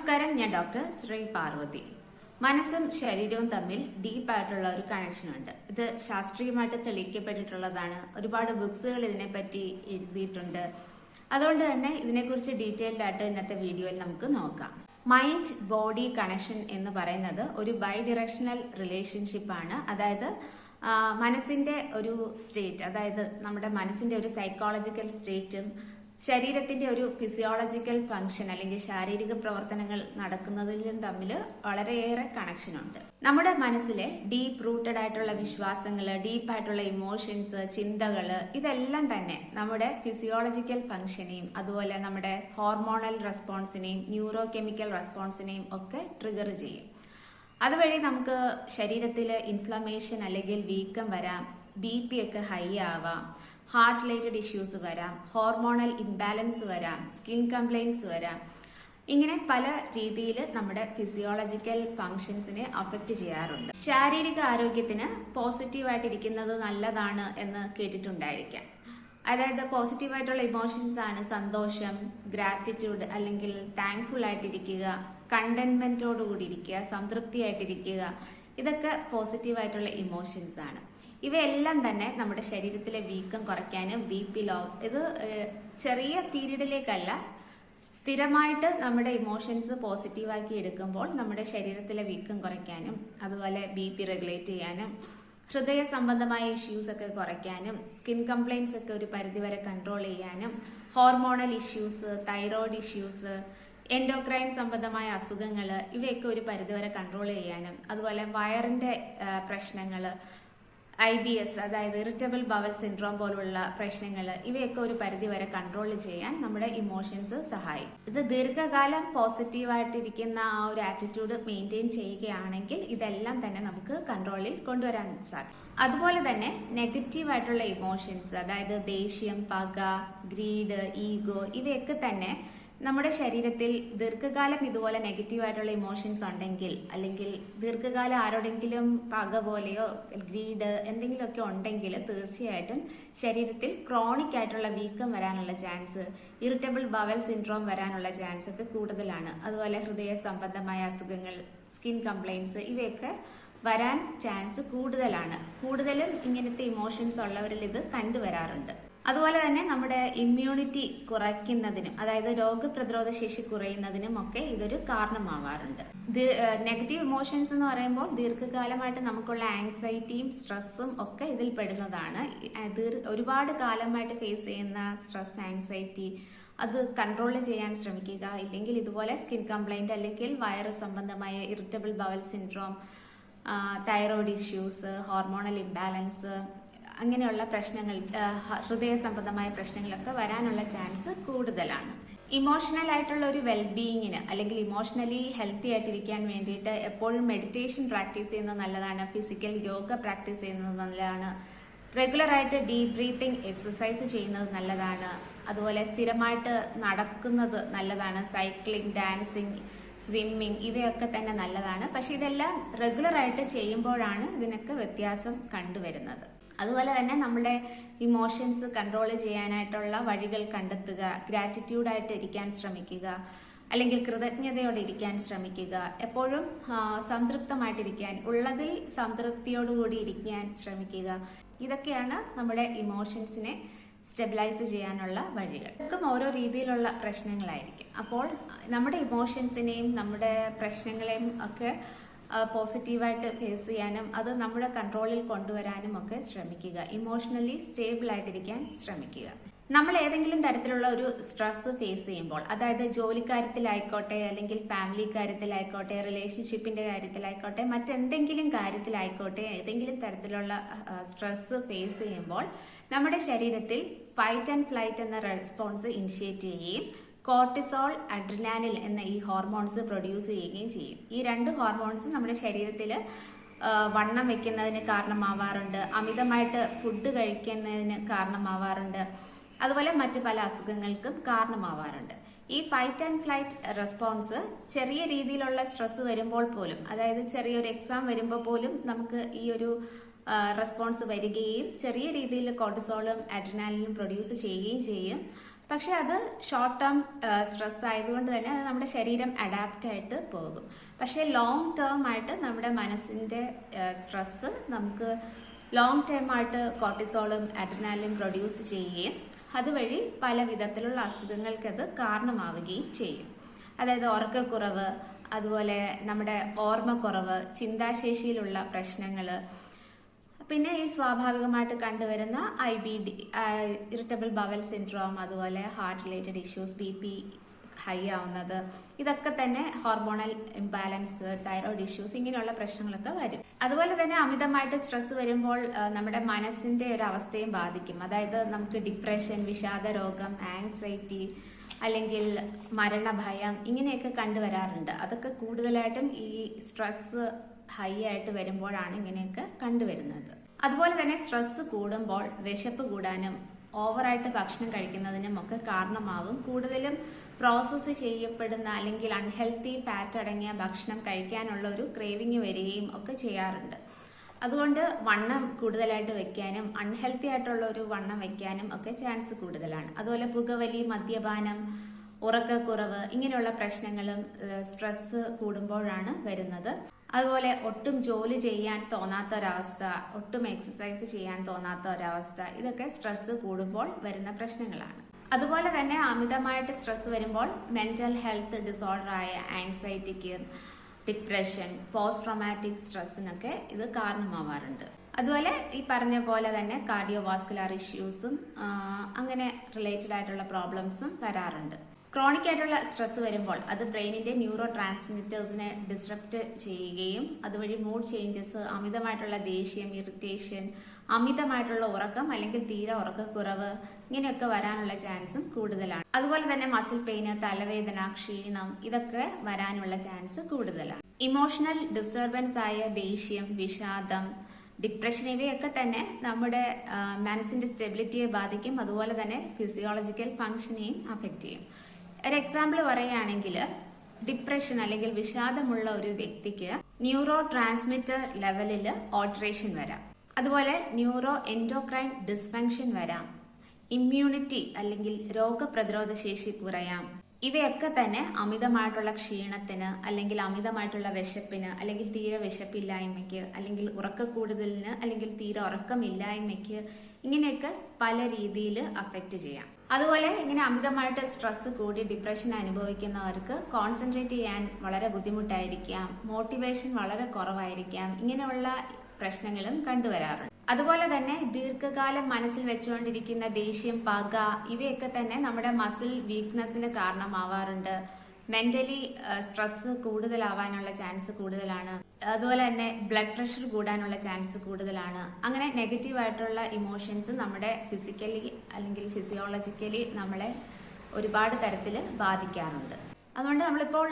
നമസ്കാരം, ഞാൻ ഡോക്ടർ ശ്രീ പാർവതി. മനസ്സും ശരീരവും തമ്മിൽ ഡീപ്പായിട്ടുള്ള ഒരു കണക്ഷൻ ഉണ്ട്. ഇത് ശാസ്ത്രീയമായിട്ട് തെളിയിക്കപ്പെട്ടിട്ടുള്ളതാണ്. ഒരുപാട് ബുക്സുകൾ ഇതിനെപ്പറ്റി എഴുതിയിട്ടുണ്ട്. അതുകൊണ്ട് തന്നെ ഇതിനെക്കുറിച്ച് ഡീറ്റെയിൽഡ് ആയിട്ട് ഇന്നത്തെ വീഡിയോയിൽ നമുക്ക് നോക്കാം. മൈൻഡ് ബോഡി കണക്ഷൻ എന്ന് പറയുന്നത് ഒരു ബൈ ഡിറക്ഷണൽ റിലേഷൻഷിപ്പ് ആണ്. അതായത് മനസ്സിന്റെ ഒരു സ്റ്റേറ്റ്, അതായത് നമ്മുടെ മനസ്സിന്റെ ഒരു സൈക്കോളജിക്കൽ സ്റ്റേറ്റും ശരീരത്തിന്റെ ഒരു ഫിസിയോളജിക്കൽ ഫംഗ്ഷൻ അല്ലെങ്കിൽ ശാരീരിക പ്രവർത്തനങ്ങൾ നടക്കുന്നതിലും തമ്മിൽ വളരെയേറെ കണക്ഷൻ ഉണ്ട്. നമ്മുടെ മനസ്സിലെ ഡീപ്പ് റൂട്ടഡ് ആയിട്ടുള്ള വിശ്വാസങ്ങള്, ഡീപ്പായിട്ടുള്ള ഇമോഷൻസ്, ചിന്തകള്, ഇതെല്ലാം തന്നെ നമ്മുടെ ഫിസിയോളജിക്കൽ ഫംഗ്ഷനെയും അതുപോലെ നമ്മുടെ ഹോർമോണൽ റെസ്പോൺസിനെയും ന്യൂറോ കെമിക്കൽ റെസ്പോൺസിനെയും ഒക്കെ ട്രിഗർ ചെയ്യും. അതുവഴി നമുക്ക് ശരീരത്തിൽ ഇൻഫ്ലമേഷൻ അല്ലെങ്കിൽ വീക്കം വരാം, BP ഒക്കെ ഹൈ ആവാം, ഹാർട്ട് റിലേറ്റഡ് ഇഷ്യൂസ് വരാം, ഹോർമോണൽ ഇംബാലൻസ് വരാം, സ്കിൻ കംപ്ലൈൻസ് വരാം. ഇങ്ങനെ പല രീതിയിൽ നമ്മുടെ ഫിസിയോളജിക്കൽ ഫങ്ഷൻസിനെ അഫക്റ്റ് ചെയ്യാറുണ്ട്. ശാരീരിക ആരോഗ്യത്തിന് പോസിറ്റീവായിട്ടിരിക്കുന്നത് നല്ലതാണ് എന്ന് കേട്ടിട്ടുണ്ടായിരിക്കാം. അതായത് പോസിറ്റീവായിട്ടുള്ള ഇമോഷൻസ് ആണ് സന്തോഷം, ഗ്രാറ്റിറ്റ്യൂഡ് അല്ലെങ്കിൽ താങ്ക്ഫുൾ ആയിട്ടിരിക്കുക, കണ്ടന്റ്മെന്റോടുകൂടി ഇരിക്കുക, സംതൃപ്തിയായിട്ടിരിക്കുക. ഇതൊക്കെ പോസിറ്റീവായിട്ടുള്ള ഇമോഷൻസ് ആണ്. ഇവയെല്ലാം തന്നെ നമ്മുടെ ശരീരത്തിലെ വീക്കം കുറയ്ക്കാനും BP ലോ, ഇത് ചെറിയ പീരീഡിലേക്കല്ല, സ്ഥിരമായിട്ട് നമ്മുടെ ഇമോഷൻസ് പോസിറ്റീവാക്കി എടുക്കുമ്പോൾ നമ്മുടെ ശരീരത്തിലെ വീക്കം കുറയ്ക്കാനും അതുപോലെ BP റെഗുലേറ്റ് ചെയ്യാനും ഹൃദയ സംബന്ധമായ ഇഷ്യൂസ് ഒക്കെ കുറയ്ക്കാനും സ്കിൻ കംപ്ലൈൻസ് ഒക്കെ ഒരു പരിധിവരെ കൺട്രോൾ ചെയ്യാനും hormonal issues, thyroid issues, endocrine സംബന്ധമായ അസുഖങ്ങൾ, ഇവയൊക്കെ ഒരു പരിധിവരെ കൺട്രോൾ ചെയ്യാനും അതുപോലെ വയറിന്റെ പ്രശ്നങ്ങള്, IBS അതായത് ഇറിറ്റബിൾ ബവൽ സിൻഡ്രോം പോലുള്ള പ്രശ്നങ്ങൾ, ഇവയൊക്കെ ഒരു പരിധി വരെ കൺട്രോൾ ചെയ്യാൻ നമ്മുടെ ഇമോഷൻസ് സഹായിക്കും. ഇത് ദീർഘകാലം പോസിറ്റീവായിട്ടിരിക്കുന്ന ആ ഒരു ആറ്റിറ്റ്യൂഡ് മെയിൻറ്റെയിൻ ചെയ്യുകയാണെങ്കിൽ ഇതെല്ലാം തന്നെ നമുക്ക് കൺട്രോളിൽ കൊണ്ടുവരാൻ സാധിക്കും. അതുപോലെ തന്നെ നെഗറ്റീവായിട്ടുള്ള ഇമോഷൻസ്, അതായത് ദേഷ്യം, പക, ഗ്രീഡ്, ഈഗോ, ഇവയൊക്കെ തന്നെ നമ്മുടെ ശരീരത്തിൽ ദീർഘകാലം ഇതുപോലെ നെഗറ്റീവായിട്ടുള്ള ഇമോഷൻസ് ഉണ്ടെങ്കിൽ അല്ലെങ്കിൽ ദീർഘകാലം ആരോടെങ്കിലും പക പോലെയോ ഗ്രീഡ് എന്തെങ്കിലുമൊക്കെ ഉണ്ടെങ്കിൽ തീർച്ചയായിട്ടും ശരീരത്തിൽ ക്രോണിക് ആയിട്ടുള്ള വീക്കം വരാനുള്ള ചാൻസ്, ഇറിറ്റബിൾ ബവൽ സിൻഡ്രോം വരാനുള്ള ചാൻസ് ഒക്കെ കൂടുതലാണ്. അതുപോലെ ഹൃദയ സംബന്ധമായ അസുഖങ്ങൾ, സ്കിൻ കംപ്ലൈൻസ്, ഇവയൊക്കെ വരാൻ ചാൻസ് കൂടുതലാണ്. കൂടുതലും ഇങ്ങനത്തെ ഇമോഷൻസ് ഉള്ളവരിൽ ഇത് കണ്ടുവരാറുണ്ട്. അതുപോലെ തന്നെ നമ്മുടെ ഇമ്മ്യൂണിറ്റി കുറയ്ക്കുന്നതിനും അതായത് രോഗപ്രതിരോധ ശേഷി കുറയുന്നതിനും ഒക്കെ ഇതൊരു കാരണമാവാറുണ്ട്. നെഗറ്റീവ് ഇമോഷൻസ് എന്ന് പറയുമ്പോൾ ദീർഘകാലമായിട്ട് നമുക്കുള്ള ആങ്സൈറ്റിയും സ്ട്രെസ്സും ഒക്കെ ഇതിൽ പെടുന്നതാണ്. ഒരുപാട് കാലമായിട്ട് ഫേസ് ചെയ്യുന്ന സ്ട്രെസ്, ആങ്സൈറ്റി, അത് കൺട്രോൾ ചെയ്യാൻ ശ്രമിക്കുക. ഇല്ലെങ്കിൽ ഇതുപോലെ സ്കിൻ കംപ്ലൈന്റ് അല്ലെങ്കിൽ വയറ് സംബന്ധമായ irritable bowel syndrome, thyroid issues, hormonal imbalance, അങ്ങനെയുള്ള പ്രശ്നങ്ങൾ, ഹൃദയ സംബന്ധമായ പ്രശ്നങ്ങളൊക്കെ വരാനുള്ള ചാൻസ് കൂടുതലാണ്. ഇമോഷണൽ ആയിട്ടുള്ള ഒരു വെൽബീയിങ്ങിന് അല്ലെങ്കിൽ ഇമോഷണലി ഹെൽത്തി ആയിട്ടിരിക്കാൻ വേണ്ടിയിട്ട് എപ്പോഴും മെഡിറ്റേഷൻ പ്രാക്ടീസ് ചെയ്യുന്നത് നല്ലതാണ്, ഫിസിക്കൽ യോഗ പ്രാക്ടീസ് ചെയ്യുന്നത് നല്ലതാണ്, റെഗുലർ ആയിട്ട് ഡീപ് ബ്രീത്തിങ് എക്സസൈസ് ചെയ്യുന്നത് നല്ലതാണ്, അതുപോലെ സ്ഥിരമായിട്ട് നടക്കുന്നത് നല്ലതാണ്, സൈക്ലിംഗ്, ഡാൻസിങ്, സ്വിമ്മിങ്, ഇവയൊക്കെ തന്നെ നല്ലതാണ്. പക്ഷെ ഇതെല്ലാം റെഗുലർ ആയിട്ട് ചെയ്യുമ്പോഴാണ് ഇതിനൊക്കെ വ്യത്യാസം കണ്ടുവരുന്നത്. അതുപോലെ തന്നെ നമ്മുടെ ഇമോഷൻസ് കൺട്രോൾ ചെയ്യാനായിട്ടുള്ള വഴികൾ കണ്ടെത്തുക, ഗ്രാറ്റിറ്റ്യൂഡായിട്ട് ഇരിക്കാൻ ശ്രമിക്കുക, അല്ലെങ്കിൽ കൃതജ്ഞതയോടെ ഇരിക്കാൻ ശ്രമിക്കുക, എപ്പോഴും സംതൃപ്തമായിട്ടിരിക്കാൻ, ഉള്ളതിൽ സംതൃപ്തിയോടുകൂടി ഇരിക്കാൻ ശ്രമിക്കുക. ഇതൊക്കെയാണ് നമ്മുടെ ഇമോഷൻസിനെ സ്റ്റെബിലൈസ് ചെയ്യാനുള്ള വഴികൾ. ഇതൊക്കെ ഓരോ രീതിയിലുള്ള പ്രശ്നങ്ങളായിരിക്കും. അപ്പോൾ നമ്മുടെ ഇമോഷൻസിനെയും നമ്മുടെ പ്രശ്നങ്ങളെയും ഒക്കെ പോസിറ്റീവായിട്ട് ഫേസ് ചെയ്യാനും അത് നമ്മുടെ കൺട്രോളിൽ കൊണ്ടുവരാനും ഒക്കെ ശ്രമിക്കുക. ഇമോഷണലി സ്റ്റേബിൾ ആയിട്ടിരിക്കാൻ ശ്രമിക്കുക. നമ്മൾ ഏതെങ്കിലും തരത്തിലുള്ള ഒരു സ്ട്രെസ് ഫേസ് ചെയ്യുമ്പോൾ, അതായത് ജോലിക്കാര്യത്തിലായിക്കോട്ടെ അല്ലെങ്കിൽ ഫാമിലി കാര്യത്തിലായിക്കോട്ടെ, റിലേഷൻഷിപ്പിന്റെ കാര്യത്തിലായിക്കോട്ടെ, മറ്റെന്തെങ്കിലും കാര്യത്തിലായിക്കോട്ടെ, ഏതെങ്കിലും തരത്തിലുള്ള സ്ട്രെസ് ഫേസ് ചെയ്യുമ്പോൾ നമ്മുടെ ശരീരത്തിൽ ഫൈറ്റ് ആൻഡ് ഫ്ലൈറ്റ് എന്ന റെസ്പോൺസ് ഇനിഷ്യേറ്റ് ചെയ്യുകയും കോർട്ടിസോൾ, അഡ്രിനാലിൻ എന്ന ഈ ഹോർമോൺസ് പ്രൊഡ്യൂസ് ചെയ്യുകയും ചെയ്യും. ഈ രണ്ട് ഹോർമോൺസ് നമ്മുടെ ശരീരത്തിൽ വണ്ണം വെക്കുന്നതിന് കാരണമാവാറുണ്ട്, അമിതമായിട്ട് ഫുഡ് കഴിക്കുന്നതിന് കാരണമാവാറുണ്ട്, അതുപോലെ മറ്റു പല അസുഖങ്ങൾക്കും കാരണമാവാറുണ്ട്. ഈ ഫൈറ്റ് ആൻഡ് ഫ്ലൈറ്റ് റെസ്പോൺസ് ചെറിയ രീതിയിലുള്ള സ്ട്രെസ് വരുമ്പോൾ പോലും, അതായത് ചെറിയൊരു എക്സാം വരുമ്പോൾ പോലും നമുക്ക് ഈ ഒരു റെസ്പോൺസ് വരികയും ചെറിയ രീതിയിൽ കോർട്ടിസോളും അഡ്രിനാലിനും പ്രൊഡ്യൂസ് ചെയ്യുകയും ചെയ്യും. പക്ഷെ അത് ഷോർട്ട് ടേം സ്ട്രെസ് ആയതുകൊണ്ട് തന്നെ അത് നമ്മുടെ ശരീരം അഡാപ്റ്റ് ആയിട്ട് പോകും. പക്ഷെ ലോങ് ടേം ആയിട്ട് നമ്മുടെ മനസ്സിന്റെ സ്ട്രെസ് നമുക്ക് ലോങ് ടൈം ആയിട്ട് കോർട്ടിസോളും അഡ്രിനാലിനും പ്രൊഡ്യൂസ് ചെയ്യുകയും അതുവഴി പല വിധത്തിലുള്ള അസുഖങ്ങൾക്ക് അത് കാരണമാവുകയും ചെയ്യും. അതായത് ഉറക്കക്കുറവ്, അതുപോലെ നമ്മുടെ ഓർമ്മക്കുറവ്, ചിന്താശേഷിയിലുള്ള പ്രശ്നങ്ങള്, പിന്നെ ഈ സ്വാഭാവികമായിട്ട് കണ്ടുവരുന്ന IBD, ഇറിറ്റബിൾ ബവൽ സിൻഡ്രോം, അതുപോലെ heart related issues, BP high ആവുന്നത്, ഇതൊക്കെ തന്നെ ഹോർമോണൽ ഇംബാലൻസ്, തൈറോയ്ഡ് ഇഷ്യൂസ്, ഇങ്ങനെയുള്ള പ്രശ്നങ്ങളൊക്കെ വരും. അതുപോലെ തന്നെ അമിതമായിട്ട് സ്ട്രെസ് വരുമ്പോൾ നമ്മുടെ മനസ്സിന്റെ ഒരു അവസ്ഥയും ബാധിക്കും. അതായത് നമുക്ക് ഡിപ്രഷൻ, വിഷാദ രോഗം, ആങ്സൈറ്റി, അല്ലെങ്കിൽ മരണഭയം, ഇങ്ങനെയൊക്കെ കണ്ടുവരാറുണ്ട്. അതൊക്കെ കൂടുതലായിട്ടും ഈ സ്ട്രെസ് ഹൈ ആയിട്ട് വരുമ്പോഴാണ് ഇങ്ങനെയൊക്കെ കണ്ടുവരുന്നത്. അതുപോലെ തന്നെ സ്ട്രെസ് കൂടുമ്പോൾ വിശപ്പ് കൂടാനും ഓവറായിട്ട് ഭക്ഷണം കഴിക്കുന്നതിനും ഒക്കെ കാരണമാകും. കൂടുതലും പ്രോസസ്സ് ചെയ്യപ്പെടുന്ന അല്ലെങ്കിൽ അൺഹെൽത്തി ഫാറ്റ് അടങ്ങിയ ഭക്ഷണം കഴിക്കാനുള്ള ഒരു ക്രേവിങ് വരികയും ഒക്കെ ചെയ്യാറുണ്ട്. അതുകൊണ്ട് വണ്ണം കൂടുതലായിട്ട് വെക്കാനും അൺഹെൽത്തി ആയിട്ടുള്ള ഒരു വണ്ണം വെക്കാനും ഒക്കെ ചാൻസ് കൂടുതലാണ്. അതുപോലെ പുകവലി, മദ്യപാനം, ഉറക്കക്കുറവ്, ഇങ്ങനെയുള്ള പ്രശ്നങ്ങളും സ്ട്രെസ് കൂടുമ്പോഴാണ് വരുന്നത്. അതുപോലെ ഒട്ടും ജോലി ചെയ്യാൻ തോന്നാത്ത ഒരവസ്ഥ, ഒട്ടും എക്സസൈസ് ചെയ്യാൻ തോന്നാത്ത ഒരവസ്ഥ, ഇതൊക്കെ സ്ട്രെസ് കൂടുമ്പോൾ വരുന്ന പ്രശ്നങ്ങളാണ്. അതുപോലെ തന്നെ അമിതമായിട്ട് സ്ട്രെസ് വരുമ്പോൾ മെന്റൽ ഹെൽത്ത് ഡിസോർഡർ ആയ ആൻസൈറ്റിക്ക്, ഡിപ്രഷൻ, പോസ്റ്റ് ട്രോമാറ്റിക് സ്ട്രെസ്സിനൊക്കെ ഇത് കാരണമാവാറുണ്ട്. അതുപോലെ ഈ പറഞ്ഞ പോലെ തന്നെ കാർഡിയോവാസ്കുലർ ഇഷ്യൂസും അങ്ങനെ റിലേറ്റഡ് ആയിട്ടുള്ള പ്രോബ്ലംസും വരാറുണ്ട്. ക്രോണിക് ആയിട്ടുള്ള സ്ട്രെസ് വരുമ്പോൾ അത് ബ്രെയിനിന്റെ ന്യൂറോ ട്രാൻസ്മിറ്റേഴ്സിനെ ഡിസ്റപ്റ്റ് ചെയ്യുകയും അതുവഴി മൂഡ് ചേഞ്ചസ്, അമിതമായിട്ടുള്ള ദേഷ്യം, ഇറിറ്റേഷൻ, അമിതമായിട്ടുള്ള ഉറക്കം അല്ലെങ്കിൽ തീരെ ഉറക്കക്കുറവ്, ഇങ്ങനെയൊക്കെ വരാനുള്ള ചാൻസും കൂടുതലാണ്. അതുപോലെ തന്നെ മസിൽ പെയിന്, തലവേദന, ക്ഷീണം, ഇതൊക്കെ വരാനുള്ള ചാൻസ് കൂടുതലാണ്. ഇമോഷണൽ ഡിസ്റ്റർബൻസ് ആയ ദേഷ്യം, വിഷാദം, ഡിപ്രഷൻ, ഇവയൊക്കെ തന്നെ നമ്മുടെ മനസ്സിന്റെ സ്റ്റെബിലിറ്റിയെ ബാധിക്കും. അതുപോലെ തന്നെ ഫിസിയോളജിക്കൽ ഫംഗ്ഷനെയും അഫക്റ്റ് ചെയ്യും. ഒരു എക്സാമ്പിൾ പറയുകയാണെങ്കിൽ, ഡിപ്രഷൻ അല്ലെങ്കിൽ വിഷാദമുള്ള ഒരു വ്യക്തിക്ക് ന്യൂറോ ട്രാൻസ്മിറ്റർ ലെവലിൽ ഓൾട്ടറേഷൻ വരാം. അതുപോലെ ന്യൂറോ എൻഡോക്രൈൻ ഡിസ്ഫങ്ഷൻ വരാം. ഇമ്മ്യൂണിറ്റി അല്ലെങ്കിൽ രോഗപ്രതിരോധ ശേഷി കുറയാം. ഇവയൊക്കെ തന്നെ അമിതമായിട്ടുള്ള ക്ഷീണത്തിന്, അല്ലെങ്കിൽ അമിതമായിട്ടുള്ള വിശപ്പിന്, അല്ലെങ്കിൽ തീരെ വിശപ്പില്ലായ്മയ്ക്ക്, അല്ലെങ്കിൽ ഉറക്കക്കൂടുതലിന്, അല്ലെങ്കിൽ തീരെ ഉറക്കമില്ലായ്മയ്ക്ക്, ഇങ്ങനെയൊക്കെ പല രീതിയിൽ അഫക്റ്റ് ചെയ്യാം. അതുപോലെ ഇങ്ങനെ അമിതമായിട്ട് സ്ട്രെസ് കൂടി ഡിപ്രഷൻ അനുഭവിക്കുന്നവർക്ക് കോൺസെൻട്രേറ്റ് ചെയ്യാൻ വളരെ ബുദ്ധിമുട്ടായിരിക്കാം, മോട്ടിവേഷൻ വളരെ കുറവായിരിക്കാം, ഇങ്ങനെയുള്ള പ്രശ്നങ്ങളും കണ്ടുവരാറുണ്ട്. അതുപോലെ തന്നെ ദീർഘകാലം മനസ്സിൽ വെച്ചുകൊണ്ടിരിക്കുന്ന ദേഷ്യം, പക, ഇവയൊക്കെ തന്നെ നമ്മുടെ മസിൽ വീക്ക്നെസ്സിന് കാരണമാവാറുണ്ട്. മെന്റലി സ്ട്രെസ് കൂടുതലാവാനുള്ള ചാൻസ് കൂടുതലാണ്. അതുപോലെ തന്നെ ബ്ലഡ് പ്രഷർ കൂടാനുള്ള ചാൻസ് കൂടുതലാണ്. അങ്ങനെ നെഗറ്റീവ് ആയിട്ടുള്ള ഇമോഷൻസ് നമ്മുടെ ഫിസിക്കലി അല്ലെങ്കിൽ ഫിസിയോളജിക്കലി നമ്മളെ ഒരുപാട് തരത്തിൽ ബാധിക്കാറുണ്ട്. അതുകൊണ്ട് നമ്മളിപ്പോൾ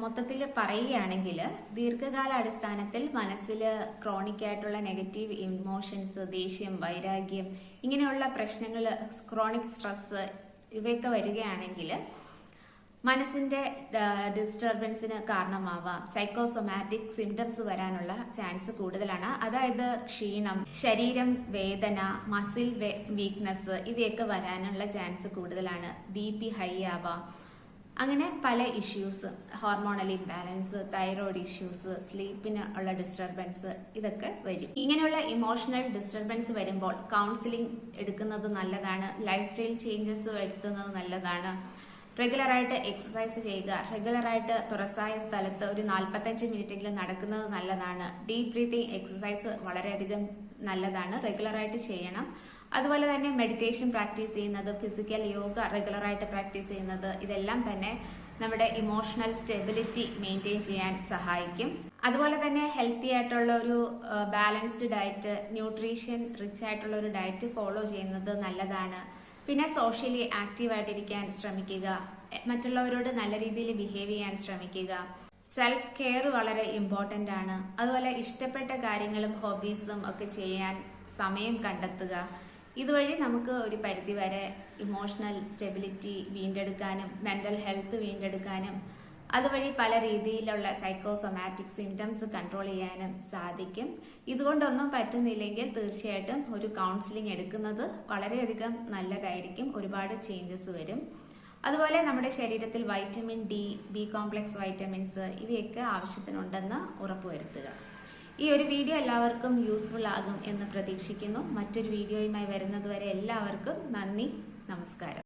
മൊത്തത്തിൽ പറയുകയാണെങ്കിൽ ദീർഘകാല അടിസ്ഥാനത്തിൽ മനസ്സിൽ ക്രോണിക് ആയിട്ടുള്ള നെഗറ്റീവ് ഇമോഷൻസ്, ദേഷ്യം, വൈരാഗ്യം, ഇങ്ങനെയുള്ള പ്രശ്നങ്ങൾ, ക്രോണിക് സ്ട്രെസ്, ഇവയൊക്കെ വരികയാണെങ്കിൽ മനസ്സിന്റെ ഡിസ്റ്റർബൻസിന് കാരണമാവാം. സൈക്കോസൊമാറ്റിക് സിംറ്റംസ് വരാനുള്ള ചാൻസ് കൂടുതലാണ്. അതായത് ക്ഷീണം, ശരീരം വേദന, മസിൽ വീക്ക്നെസ്, ഇവയൊക്കെ വരാനുള്ള ചാൻസ് കൂടുതലാണ്. BP ഹൈ ആവാം. അങ്ങനെ പല issues, hormonal imbalance, thyroid issues, സ്ലീപ്പിന് ഉള്ള ഡിസ്റ്റർബൻസ്, ഇതൊക്കെ വരും. ഇങ്ങനെയുള്ള ഇമോഷണൽ ഡിസ്റ്റർബൻസ് വരുമ്പോൾ കൗൺസിലിംഗ് എടുക്കുന്നത് നല്ലതാണ്. ലൈഫ് സ്റ്റൈൽ ചേഞ്ചസ് വരുത്തുന്നത് നല്ലതാണ്. റെഗുലറായിട്ട് എക്സസൈസ് ചെയ്യുക. റെഗുലറായിട്ട് തുറസായ സ്ഥലത്ത് ഒരു 45 മിനിറ്റെങ്കിലും നടക്കുന്നത് നല്ലതാണ്. ഡീപ് ബ്രീതിങ് എക്സസൈസ് വളരെയധികം നല്ലതാണ്, റെഗുലറായിട്ട് ചെയ്യണം. അതുപോലെ തന്നെ മെഡിറ്റേഷൻ പ്രാക്ടീസ് ചെയ്യുന്നത്, ഫിസിക്കൽ യോഗ റെഗുലറായിട്ട് പ്രാക്ടീസ് ചെയ്യുന്നത്, ഇതെല്ലാം തന്നെ നമ്മുടെ ഇമോഷണൽ സ്റ്റെബിലിറ്റി മെയിൻറ്റെയിൻ ചെയ്യാൻ സഹായിക്കും. അതുപോലെ തന്നെ ഹെൽത്തി ആയിട്ടുള്ള ഒരു ബാലൻസ്ഡ് ഡയറ്റ്, ന്യൂട്രീഷൻ റിച്ച് ആയിട്ടുള്ള ഒരു ഡയറ്റ് ഫോളോ ചെയ്യുന്നത് നല്ലതാണ്. പിന്നെ സോഷ്യലി ആക്റ്റീവ് ആയിട്ടിരിക്കാൻ ശ്രമിക്കുക. മറ്റുള്ളവരോട് നല്ല രീതിയിൽ ബിഹേവ് ചെയ്യാൻ ശ്രമിക്കുക. സെൽഫ് കെയർ വളരെ ഇമ്പോർട്ടന്റ് ആണ്. അതുപോലെ ഇഷ്ടപ്പെട്ട കാര്യങ്ങളും ഹോബീസും ഒക്കെ ചെയ്യാൻ സമയം കണ്ടെത്തുക. ഇതുവഴി നമുക്ക് ഒരു പരിധിവരെ ഇമോഷണൽ സ്റ്റെബിലിറ്റി വീണ്ടെടുക്കാനും മെന്റൽ ഹെൽത്ത് വീണ്ടെടുക്കാനും അതുവഴി പല രീതിയിലുള്ള സൈക്കോസൊമാറ്റിക് സിംറ്റംസ് കൺട്രോൾ ചെയ്യാനും സാധിക്കും. ഇതുകൊണ്ടൊന്നും പറ്റുന്നില്ലെങ്കിൽ തീർച്ചയായിട്ടും ഒരു കൗൺസിലിംഗ് എടുക്കുന്നത് വളരെയധികം നല്ലതായിരിക്കും. ഒരുപാട് ചേഞ്ചസ് വരും. അതുപോലെ നമ്മുടെ ശരീരത്തിൽ vitamin D, B complex vitamins ഇവയൊക്കെ ആവശ്യത്തിനുണ്ടെന്ന് ഉറപ്പുവരുത്തുക. ഈ ഒരു വീഡിയോ എല്ലാവർക്കും യൂസ്ഫുൾ ആകും എന്ന് പ്രതീക്ഷിക്കുന്നു. മറ്റൊരു വീഡിയോയുമായി വരുന്നതുവരെ എല്ലാവർക്കും നന്ദി, നമസ്കാരം.